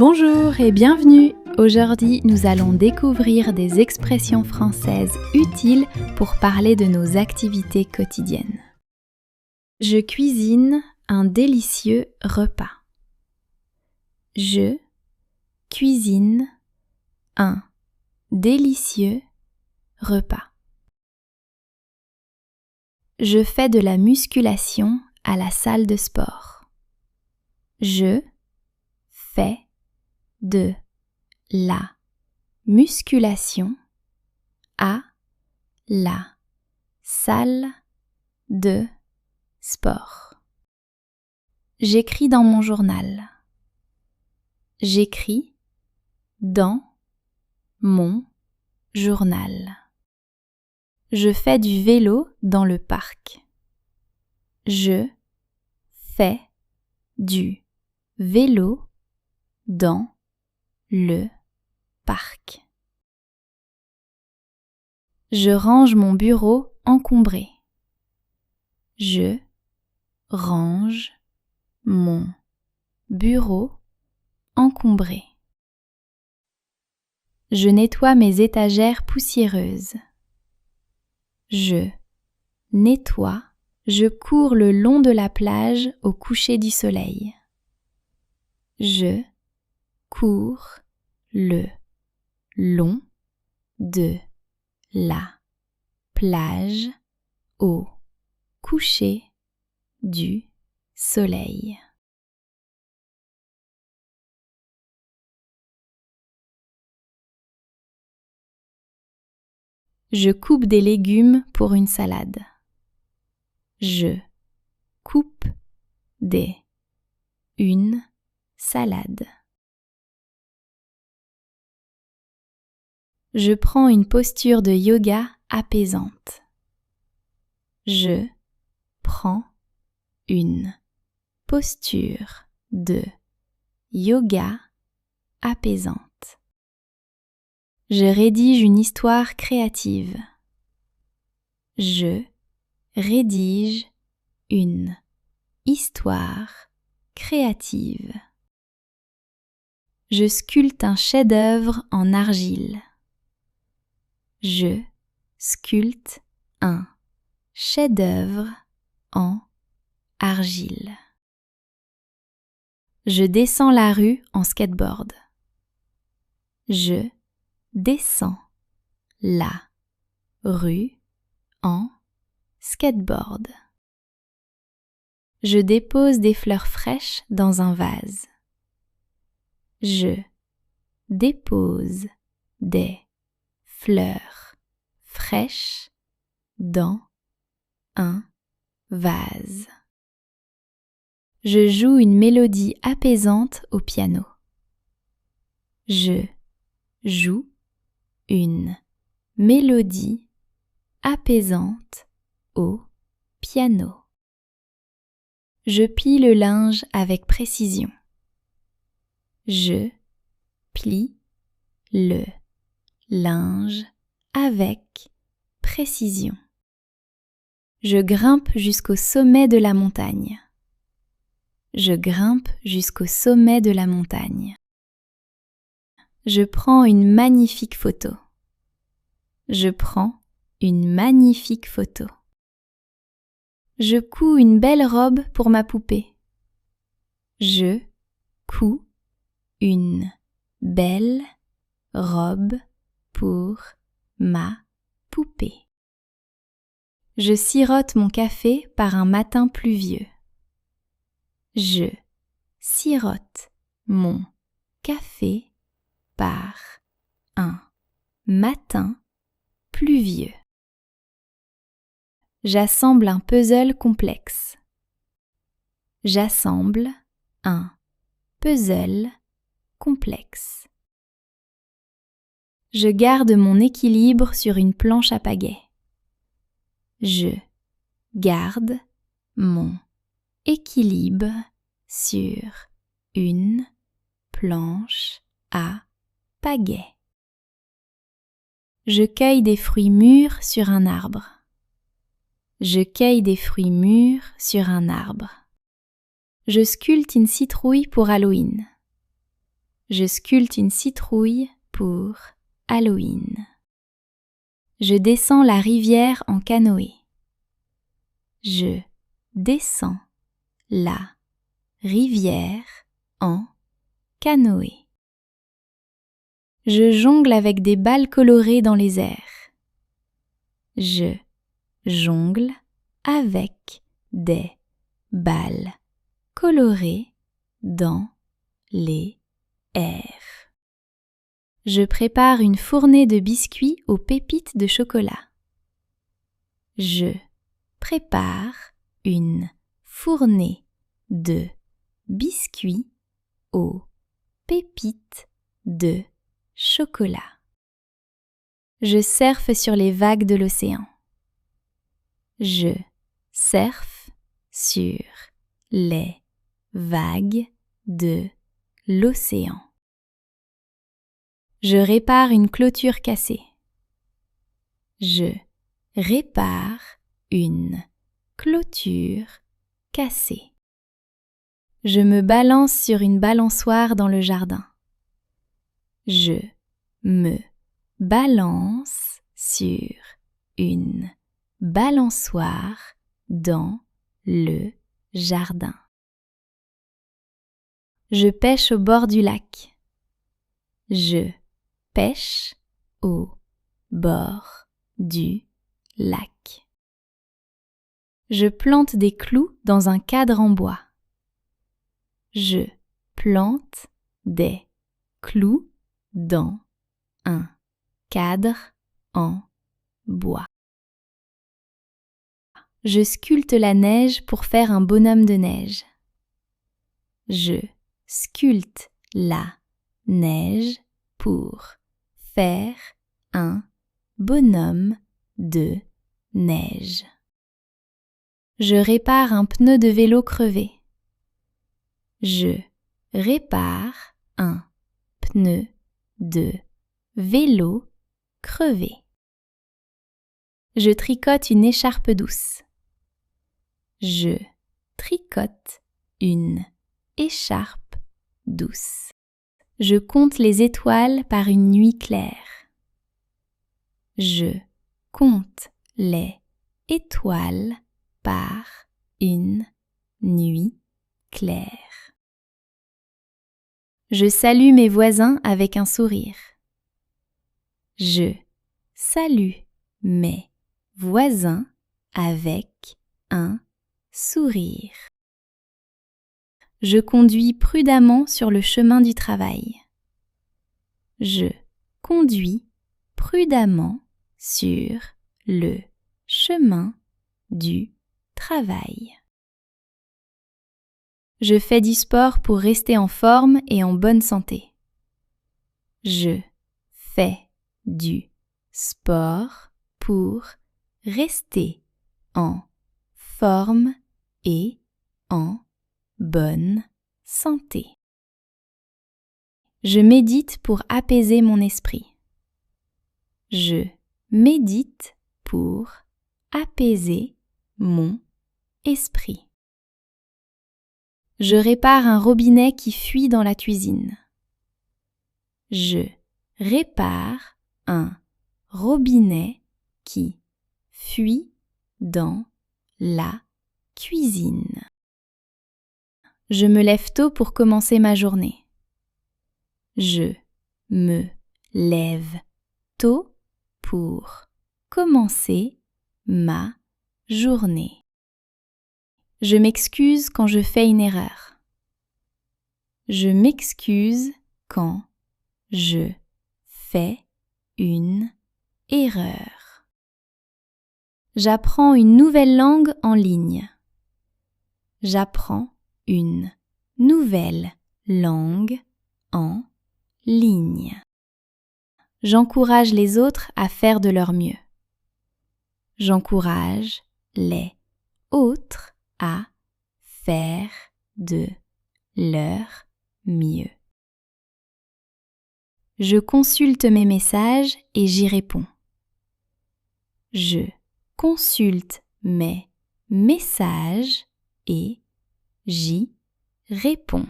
Bonjour et bienvenue. Aujourd'hui, nous allons découvrir des expressions françaises utiles pour parler de nos activités quotidiennes. Je cuisine un délicieux repas. Je cuisine un délicieux repas. Je fais de la musculation à la salle de sport. Je fais de la musculation à la salle de sport. J'écris dans mon journal. J'écris dans mon journal. Je fais du vélo dans le parc. Je fais du vélo dans le parc. Je range mon bureau encombré. Je range mon bureau encombré. Je nettoie mes étagères poussiéreuses. Je nettoie. Je cours le long de la plage au coucher du soleil. Je cours le long de la plage au coucher du soleil. Je coupe des légumes pour une salade. Je coupe une salade. Je prends une posture de yoga apaisante. Je prends une posture de yoga apaisante. Je rédige une histoire créative. Je rédige une histoire créative. Je sculpte un chef-d'œuvre en argile. Je sculpte un chef-d'œuvre en argile. Je descends la rue en skateboard. Je descends la rue en skateboard. Je dépose des fleurs fraîches dans un vase. Je dépose des fleurs fraîches dans un vase. Je joue une mélodie apaisante au piano. Je joue une mélodie apaisante au piano. Je plie le linge avec précision. Je plie le linge avec précision. Je grimpe jusqu'au sommet de la montagne. Je grimpe jusqu'au sommet de la montagne. Je prends une magnifique photo. Je prends une magnifique photo. Je couds une belle robe pour ma poupée. Je couds une belle robe pour ma poupée. Je sirote mon café par un matin pluvieux. Je sirote mon café par un matin pluvieux. J'assemble un puzzle complexe. J'assemble un puzzle complexe. Je garde mon équilibre sur une planche à pagaie. Je garde mon équilibre sur une planche à pagaie. Je cueille des fruits mûrs sur un arbre. Je cueille des fruits mûrs sur un arbre. Je sculpte une citrouille pour Halloween. Je sculpte une citrouille pour Halloween. Je descends la rivière en canoë. Je descends la rivière en canoë. Je jongle avec des balles colorées dans les airs. Je jongle avec des balles colorées dans les airs. Je prépare une fournée de biscuits aux pépites de chocolat. Je prépare une fournée de biscuits aux pépites de chocolat. Je surfe sur les vagues de l'océan. Je surfe sur les vagues de l'océan. Je répare une clôture cassée. Je répare une clôture cassée. Je me balance sur une balançoire dans le jardin. Je me balance sur une balançoire dans le jardin. Je pêche au bord du lac. Je pêche au bord du lac. Je plante des clous dans un cadre en bois. Je plante des clous dans un cadre en bois. Je sculpte la neige pour faire un bonhomme de neige. Je sculpte la neige pour faire un bonhomme de neige. Je répare un pneu de vélo crevé. Je répare un pneu de vélo crevé. Je tricote une écharpe douce. Je tricote une écharpe douce. Je compte les étoiles par une nuit claire. Je compte les étoiles par une nuit claire. Je salue mes voisins avec un sourire. Je salue mes voisins avec un sourire. Je conduis prudemment sur le chemin du travail. Je conduis prudemment sur le chemin du travail. Je fais du sport pour rester en forme et en bonne santé. Je fais du sport pour rester en forme et en bonne santé. Je médite pour apaiser mon esprit. Je médite pour apaiser mon esprit. Je répare un robinet qui fuit dans la cuisine. Je répare un robinet qui fuit dans la cuisine. Je me lève tôt pour commencer ma journée. Je me lève tôt pour commencer ma journée. Je m'excuse quand je fais une erreur. Je m'excuse quand je fais une erreur. J'apprends une nouvelle langue en ligne. J'apprends une nouvelle langue en ligne. J'encourage les autres à faire de leur mieux. J'encourage les autres à faire de leur mieux. Je consulte mes messages et j'y réponds. Je consulte mes messages et j'y réponds.